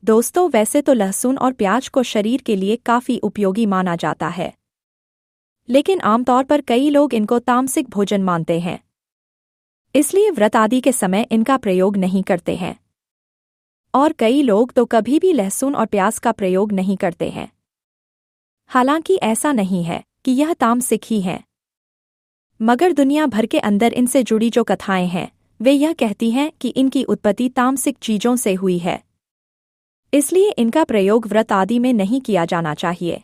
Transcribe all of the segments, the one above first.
दोस्तों, वैसे तो लहसुन और प्याज को शरीर के लिए काफी उपयोगी माना जाता है, लेकिन आमतौर पर कई लोग इनको तामसिक भोजन मानते हैं, इसलिए व्रत आदि के समय इनका प्रयोग नहीं करते हैं। और कई लोग तो कभी भी लहसुन और प्याज का प्रयोग नहीं करते हैं। हालांकि ऐसा नहीं है कि यह तामसिक ही हैं, मगर दुनिया भर के अंदर इनसे जुड़ी जो कथाएं हैं वे यह कहती हैं कि इनकी उत्पत्ति तामसिक चीजों से हुई है, इसलिए इनका प्रयोग व्रत आदि में नहीं किया जाना चाहिए।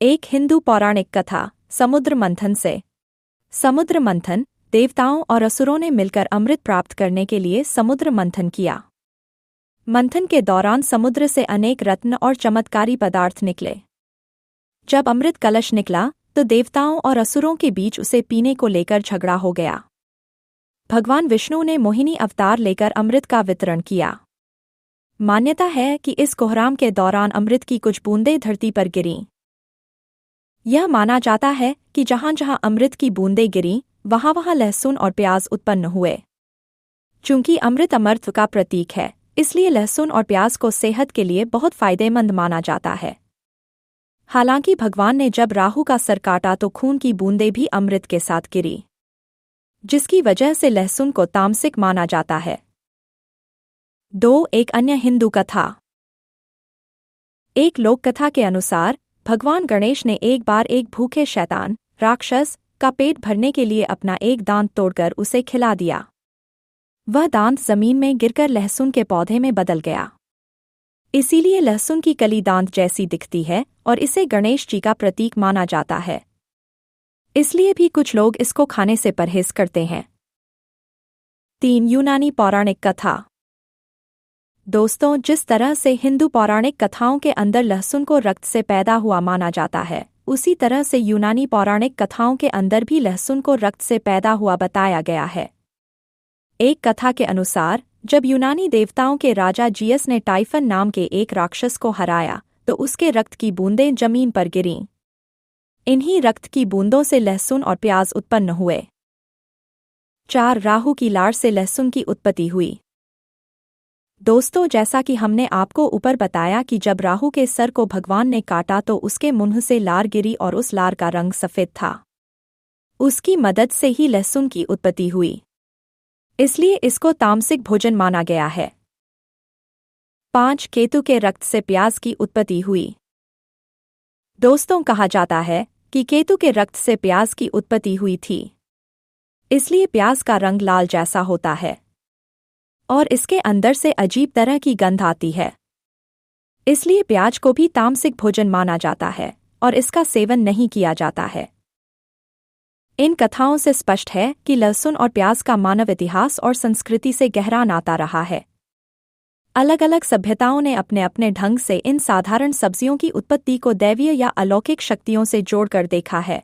एक हिंदू पौराणिक कथा समुद्र मंथन से। समुद्र मंथन, देवताओं और असुरों ने मिलकर अमृत प्राप्त करने के लिए समुद्र मंथन किया। मंथन के दौरान समुद्र से अनेक रत्न और चमत्कारी पदार्थ निकले। जब अमृत कलश निकला तो देवताओं और असुरों के बीच उसे पीने को लेकर झगड़ा हो गया। भगवान विष्णु ने मोहिनी अवतार लेकर अमृत का वितरण किया। मान्यता है कि इस कोहराम के दौरान अमृत की कुछ बूंदें धरती पर गिरीं। यह माना जाता है कि जहां जहां अमृत की बूंदें गिरीं वहां वहां लहसुन और प्याज उत्पन्न हुए। चूंकि अमृत अमरत्व का प्रतीक है, इसलिए लहसुन और प्याज को सेहत के लिए बहुत फायदेमंद माना जाता है। हालांकि भगवान ने जब राहु का सर काटा तो खून की बूंदें भी अमृत के साथ गिरी, जिसकी वजह से लहसुन को तामसिक माना जाता है। 2. एक अन्य हिंदू कथा। एक लोक कथा के अनुसार भगवान गणेश ने एक बार एक भूखे शैतान राक्षस का पेट भरने के लिए अपना एक दांत तोड़कर उसे खिला दिया। वह दांत जमीन में गिरकर लहसुन के पौधे में बदल गया। इसीलिए लहसुन की कली दांत जैसी दिखती है और इसे गणेश जी का प्रतीक माना जाता है। इसलिए भी कुछ लोग इसको खाने से परहेज करते हैं। 3. यूनानी पौराणिक कथा। दोस्तों, जिस तरह से हिंदू पौराणिक कथाओं के अंदर लहसुन को रक्त से पैदा हुआ माना जाता है, उसी तरह से यूनानी पौराणिक कथाओं के अंदर भी लहसुन को रक्त से पैदा हुआ बताया गया है। एक कथा के अनुसार जब यूनानी देवताओं के राजा जियस ने टाइफन नाम के एक राक्षस को हराया तो उसके रक्त की बूंदें जमीन पर गिरीं। इन्हीं रक्त की बूंदों से लहसुन और प्याज उत्पन्न हुए। 4. राहु की लार से लहसुन की उत्पत्ति हुई। दोस्तों, जैसा कि हमने आपको ऊपर बताया कि जब राहु के सर को भगवान ने काटा तो उसके मुंह से लार गिरी और उस लार का रंग सफेद था। उसकी मदद से ही लहसुन की उत्पत्ति हुई, इसलिए इसको तामसिक भोजन माना गया है। 5. केतु के रक्त से प्याज की उत्पत्ति हुई। दोस्तों, कहा जाता है कि केतु के रक्त से प्याज की उत्पत्ति हुई थी, इसलिए प्याज का रंग लाल जैसा होता है और इसके अंदर से अजीब तरह की गंध आती है। इसलिए प्याज को भी तामसिक भोजन माना जाता है और इसका सेवन नहीं किया जाता है। इन कथाओं से स्पष्ट है कि लहसुन और प्याज का मानव इतिहास और संस्कृति से गहरा नाता रहा है। अलग अलग सभ्यताओं ने अपने अपने ढंग से इन साधारण सब्जियों की उत्पत्ति को दैवीय या अलौकिक शक्तियों से जोड़कर देखा है।